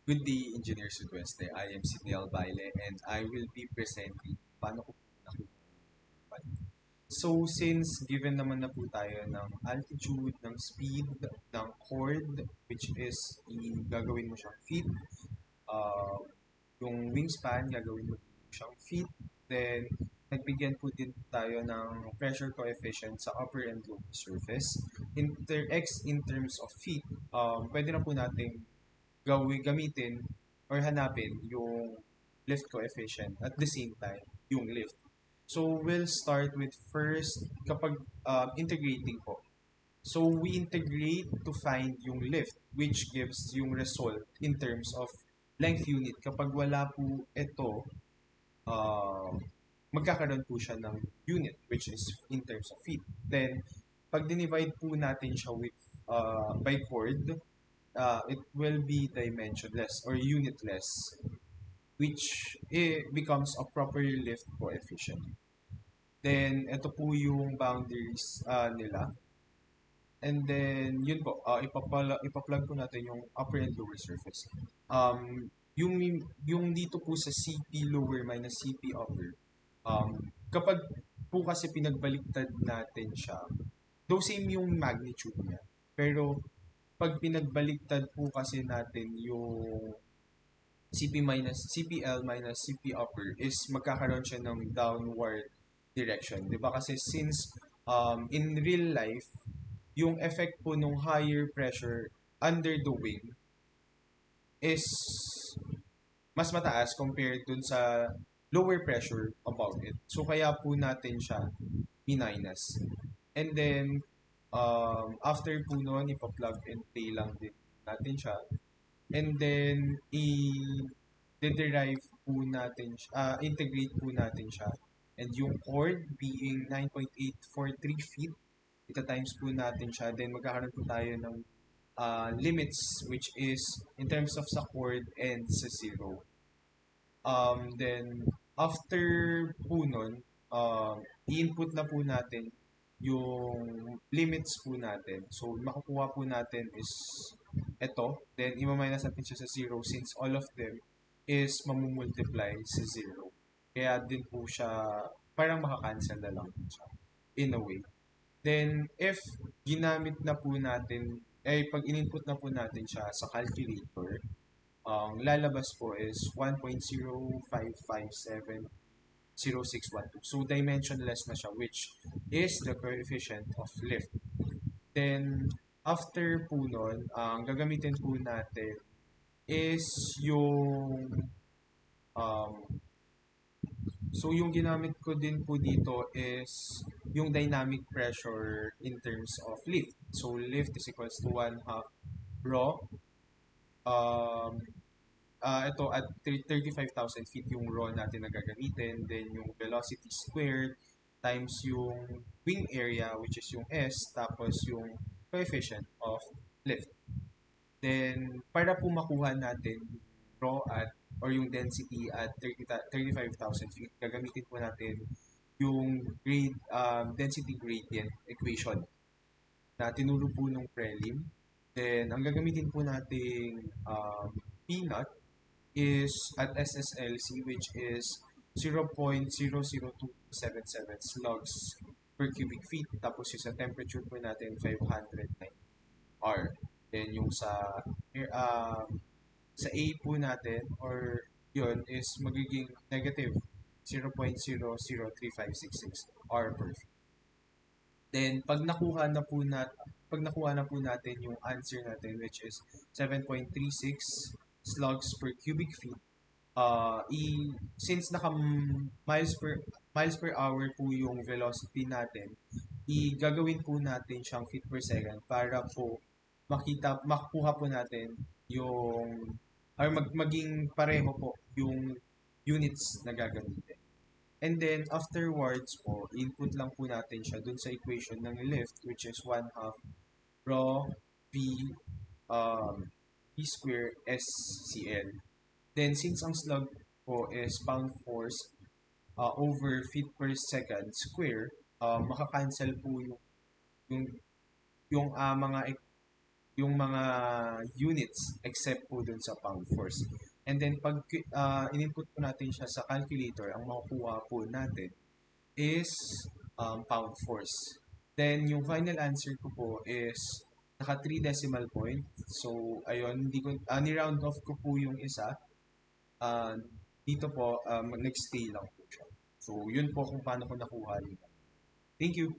Good day, Engineer Sudweste. I am Sidney Albaile and I will be presenting paano ko po nakuha. So, since given naman na po tayo ng altitude, ng speed, ng chord, which is gagawin mo siyang feet, uh, yung wingspan, gagawin mo siyang feet, then nagbigyan po din tayo ng pressure coefficient sa upper and lower surface. In terms of feet, pwede na po nating gamitin or hanapin yung lift coefficient at the same time yung lift. So we'll start with first kapag integrating po. So we integrate to find yung lift which gives yung result in terms of length unit. Kapag wala po ito, uh, magkakaroon po siya ng unit which is in terms of feet. Then pag dinivide po natin siya with by chord, it will be dimensionless or unitless, which becomes a proper lift coefficient. Then, ito po yung boundaries nila. And then, yun po, ipa-plug po natin yung upper and lower surface. Yung, yung dito po sa CP lower minus CP upper, kapag po kasi pinagbaliktad natin siya, though same yung magnitude niya, pero pag pinagbaliktad po kasi natin yung CPL minus CP upper is magkakaroon siya ng downward direction. 'Di ba? Kasi since in real life, yung effect po ng higher pressure under the wing is mas mataas compared dun sa lower pressure above it. So kaya po natin siya minus. And then after po nun, ipa-plug and play lang din natin siya. And then i-derive po natin siya, integrate po natin siya. And yung chord being 9.843 feet, ita times po natin siya. Then magkakaroon po tayo ng limits which is in terms of sa chord and sa zero. Then after po nun, i-input na po natin yung limits po natin. So makukuha po natin is ito. Then i-minus natin siya sa zero since all of them is mamumultiply sa zero. Kaya din po siya parang makakancel na lang siya in a way. Then, if ginamit na po natin, pag in-input na po natin siya sa calculator, ang lalabas po is 1.05570612. So, dimensionless na siya, which is the coefficient of lift. Then, after po nun, ang gagamitin po natin is yung um, so yung ginamit ko din po dito is yung dynamic pressure in terms of lift. So lift is equals to 1 half rho. Um, ito at 35,000 feet yung rho natin na gagamitin. Then yung velocity squared times yung wing area which is yung S tapos yung coefficient of lift. Then para po makuha natin rho at or yung density at 35,000 feet, gagamitin po natin yung density gradient equation na tinuro po nung prelim. Then, ang gagamitin po nating P naught is at SSLC which is 0.00277 slugs per cubic feet. Tapos yung sa temperature po natin 509 R. Then yung sa A po natin or yun is magiging negative 0.003566 R per feet. Then pag nakuha na po natin yung answer natin which is 7.36 slugs per cubic feet, since naka miles per hour po yung velocity natin, gagawin po natin siyang feet per second para po makuha po natin yung or maging pareho po yung units na gagamitin. And then, afterwards po, input lang po natin siya dun sa equation ng lift, which is 1 half rho v v square SCL. Then, since ang slug po is pound force over feet per second square, makakancel po yung, yung mga yung mga units except po dun sa pound force. And then pag in-input po natin siya sa calculator, ang makukuha po natin is pound force. Then yung final answer ko po is naka 3 decimal point. So ayun, hindi ko ni-round off ko po yung isa. Uh, Dito po nag-stay lang po siya. So yun po kung paano ko nakuha yun. Thank you.